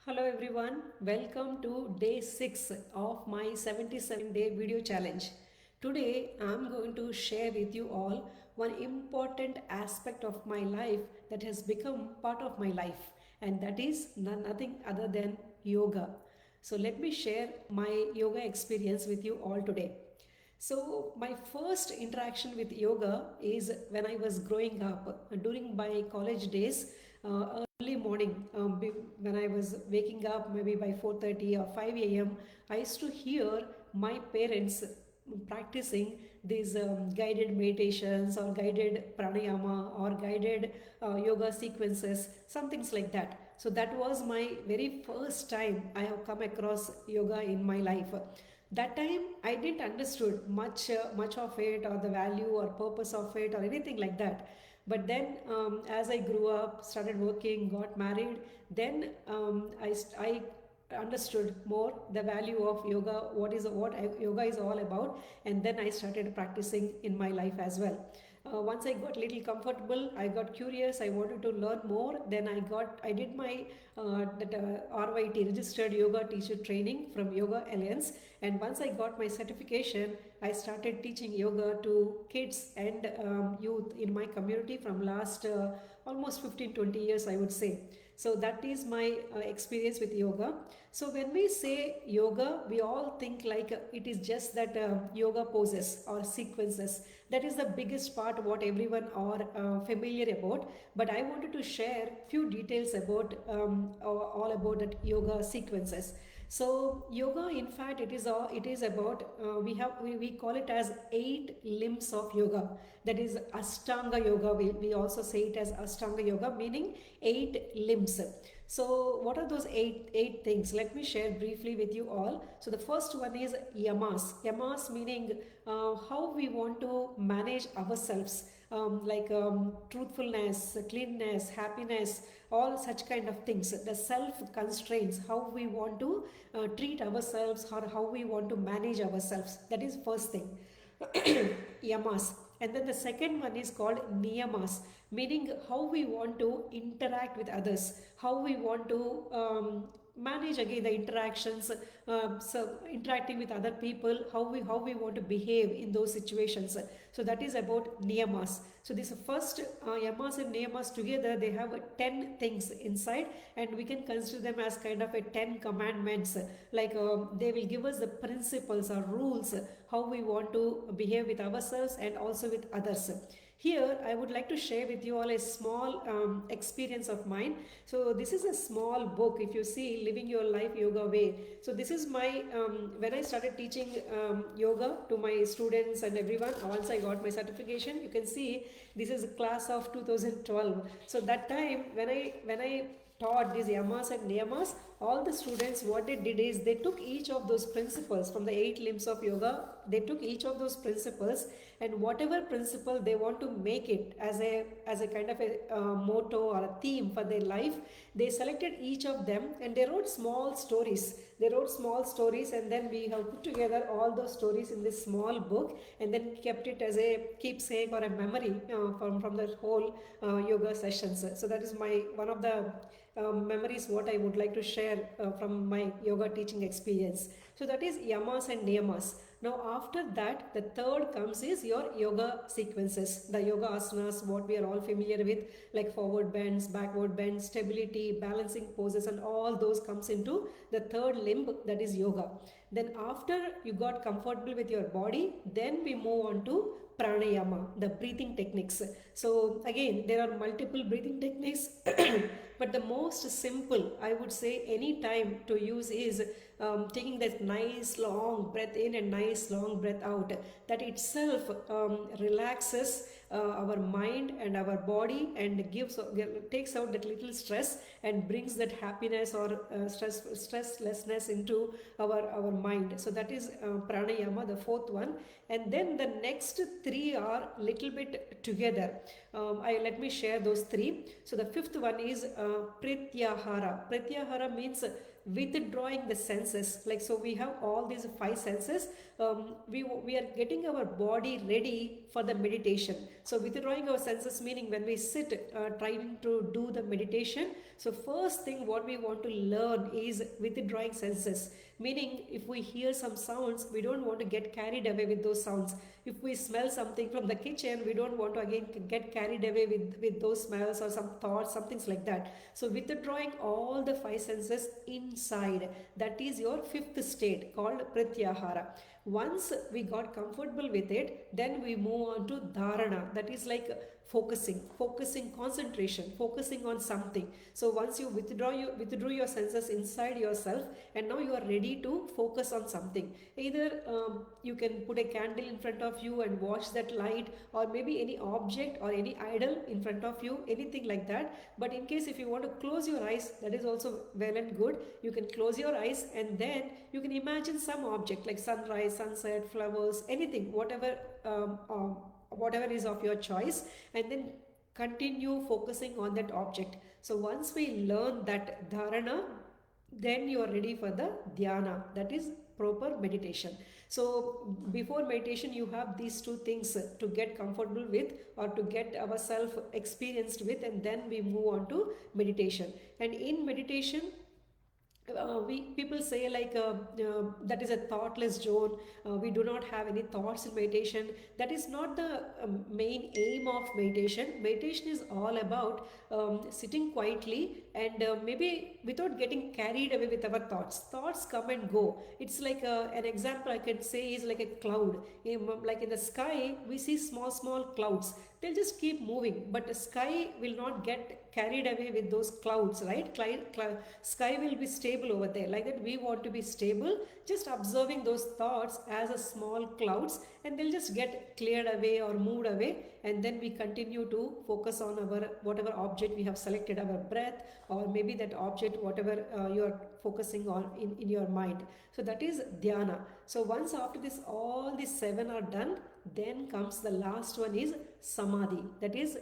Hello everyone, welcome to day 6 of my 77-day video challenge. Today I'm going to share with you all one important aspect of my life that has become part of my life, and that is nothing other than yoga. So let me share my yoga experience with you all today. So, my first interaction with yoga is when I was growing up during my college days, early morning, when I was waking up maybe by 4:30 or 5 a.m. I used to hear my parents practicing these guided meditations or guided pranayama or guided yoga sequences, some things like that. So that was my very first time I have come across yoga in my life. That time I didn't understood much of it or the value or purpose of it or anything like that. But then as I grew up, started working, got married, then I understood more the value of yoga, yoga is all about, and then I started practicing in my life as well. Once I got little comfortable, I got curious, I wanted to learn more. Then I did my RYT, registered yoga teacher training from Yoga Alliance. And once I got my certification, I started teaching yoga to kids and youth in my community from last almost 15-20 years, I would say. So that is my experience with yoga. So when we say yoga, we all think like it is just that yoga poses or sequences. That is the biggest part what everyone are familiar about. But I wanted to share few details about all about that yoga sequences. So yoga, in fact, it is about we call it as 8 limbs of yoga. That is Ashtanga yoga. We also say it as Ashtanga yoga, meaning 8 limbs. So what are those eight things? Let me share briefly with you all. So the first one is yamas. Yamas meaning how we want to manage ourselves, like truthfulness, cleanness, happiness, all such kind of things. The self constraints, how we want to treat ourselves or how we want to manage ourselves. That is first thing. Yamas. And then the second one is called niyamas, meaning how we want to interact with others, how we want to manage again the interactions, so interacting with other people, how we want to behave in those situations. So that is about niyamas. So this first yamas and niyamas together, they have 10 things inside, and we can consider them as kind of a 10 commandments. Like they will give us the principles or rules how we want to behave with ourselves and also with others. Here, I would like to share with you all a small experience of mine. So, this is a small book, if you see, Living Your Life Yoga Way. So, this is my, when I started teaching yoga to my students and everyone, once I got my certification, you can see this is a class of 2012. So, that time, when I taught these yamas and niyamas, all the students, what they did is they took each of those principles from the 8 limbs of yoga. They took each of those principles, and whatever principle they want to make it as a kind of a motto or a theme for their life, they selected each of them and they wrote small stories. They wrote small stories, and then we have put together all those stories in this small book and then kept it as a keepsake or a memory from the whole yoga sessions. So that is my one of the memories what I would like to share from my yoga teaching experience. So that is yamas and niyamas. Now after that, the third comes is your yoga sequences, the yoga asanas, what we are all familiar with, like forward bends, backward bends, stability, balancing poses, and all those comes into the third limb, that is yoga. Then after you got comfortable with your body, then we move on to pranayama, the breathing techniques. So again, there are multiple breathing techniques, but the most simple, I would say, any time to use is taking that nice long breath in and nice long breath out. That itself relaxes our mind and our body and takes out that little stress and brings that happiness or stresslessness into our mind. So that is pranayama, the fourth one. And then the next three are little bit together. Let me share those three. So the fifth one is pratyahara. Pratyahara means withdrawing the senses. Like, so we have all these 5 senses. We are getting our body ready for the meditation. So withdrawing our senses, meaning when we sit trying to do the meditation, so first thing what we want to learn is withdrawing senses, meaning if we hear some sounds, we don't want to get carried away with those sounds. If we smell something from the kitchen, we don't want to again get carried away with those smells or some thoughts, some things like that. So withdrawing all the five senses inside, that is your fifth state called pratyahara. Once we got comfortable with it, then we move on to dharana, that is like focusing, concentration, focusing on something. So once you withdrew your senses inside yourself, and now you are ready to focus on something. Either you can put a candle in front of you and watch that light, or maybe any object or any idol in front of you, anything like that. But in case if you want to close your eyes, that is also well and good. You can close your eyes and then you can imagine some object like sunrise, sunset, flowers, anything, whatever is of your choice, and then continue focusing on that object. So once we learn that dharana, then you are ready for the dhyana, that is proper meditation. So before meditation, you have these two things to get comfortable with or to get ourselves experienced with, and then we move on to meditation. And in meditation, people say like that is a thoughtless zone. We do not have any thoughts in meditation. That is not the main aim of meditation. Meditation is all about sitting quietly and maybe without getting carried away with our thoughts come and go. It's like an example I can say is like a cloud. Like in the sky we see small clouds, they'll just keep moving, but the sky will not get carried away with those clouds, right? Sky will be stable over there. Like that, we want to be stable, just observing those thoughts as a small clouds, and they'll just get cleared away or moved away, and then we continue to focus on our whatever object we have selected, our breath, or maybe that object, whatever you are focusing on in your mind. So that is dhyana. So once after this, all these seven are done, then comes the last one is samadhi. That is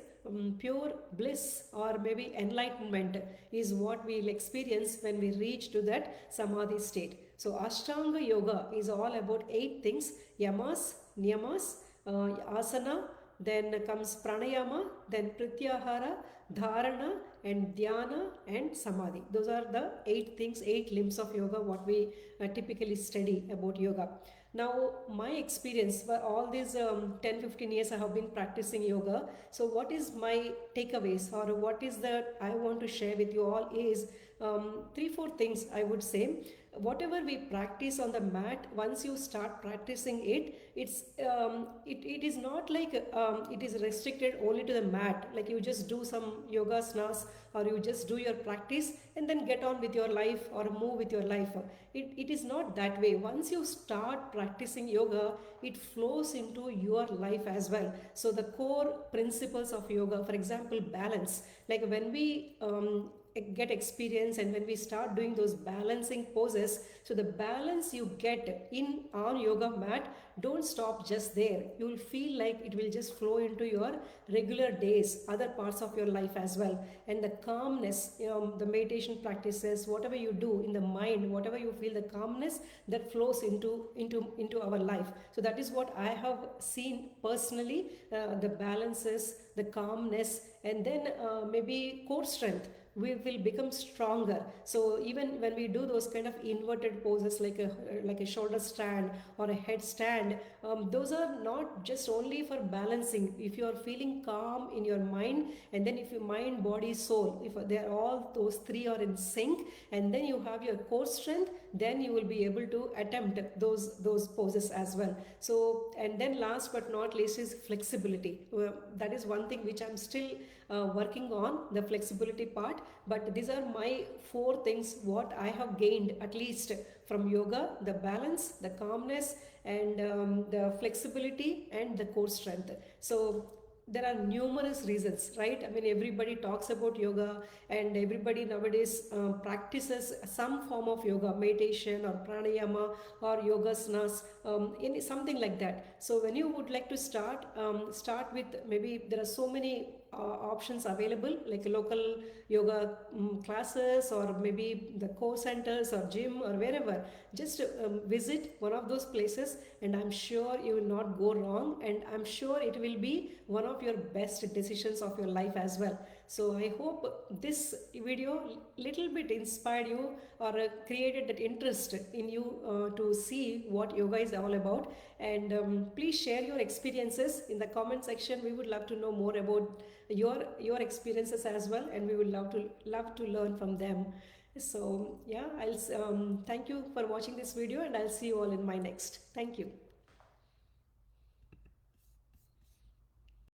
pure bliss or maybe enlightenment is what we'll experience when we reach to that samadhi state. So Ashtanga Yoga is all about 8 things: yamas, niyamas, asana, then comes pranayama, then pratyahara, dharana, and dhyana, and samadhi. Those are the 8 things, 8 limbs of yoga, what we typically study about yoga. Now, my experience for all these 10-15 years I have been practicing yoga. So what is my takeaways, or what is that I want to share with you all is 3-4 things I would say. Whatever we practice on the mat, once you start practicing it, it is not like it is restricted only to the mat, like you just do some yoga asanas or you just do your practice and then get on with your life or move with your life. It is not that way. Once you start practicing yoga, it flows into your life as well. So the core principles of yoga, for example, balance, like when we get experience and when we start doing those balancing poses, so the balance you get in on yoga mat, don't stop just there. You will feel like it will just flow into your regular days, other parts of your life as well. And the calmness, the meditation practices, whatever you do in the mind, whatever you feel, the calmness that flows into our life. So that is what I have seen personally, the balances, the calmness, and then maybe core strength. We will become stronger. So even when we do those kind of inverted poses like a shoulder stand or a head stand, those are not just only for balancing. If you are feeling calm in your mind, and then if your mind, body, soul, if they are all those 3 are in sync, and then you have your core strength, then you will be able to attempt those poses as well. So, and then last but not least is flexibility. That is one thing which I'm still working on, the flexibility part. But these are my 4 things what I have gained at least from yoga: the balance, the calmness, and the flexibility, and the core strength. So there are numerous reasons, right? I mean, everybody talks about yoga, and everybody nowadays practices some form of yoga, meditation or pranayama or yogasanas, something like that. So when you would like to start with, maybe there are so many options available, like local yoga classes, or maybe the core centers or gym or wherever. Just visit one of those places, and I'm sure you will not go wrong, and I'm sure it will be one of your best decisions of your life as well. So I hope this video little bit inspired you, or created that interest in you to see what yoga is all about. And please share your experiences in the comment section. We would love to know more about your experiences as well, and we would love to learn from them. So yeah, I'll thank you for watching this video, and I'll see you all in my next. Thank you.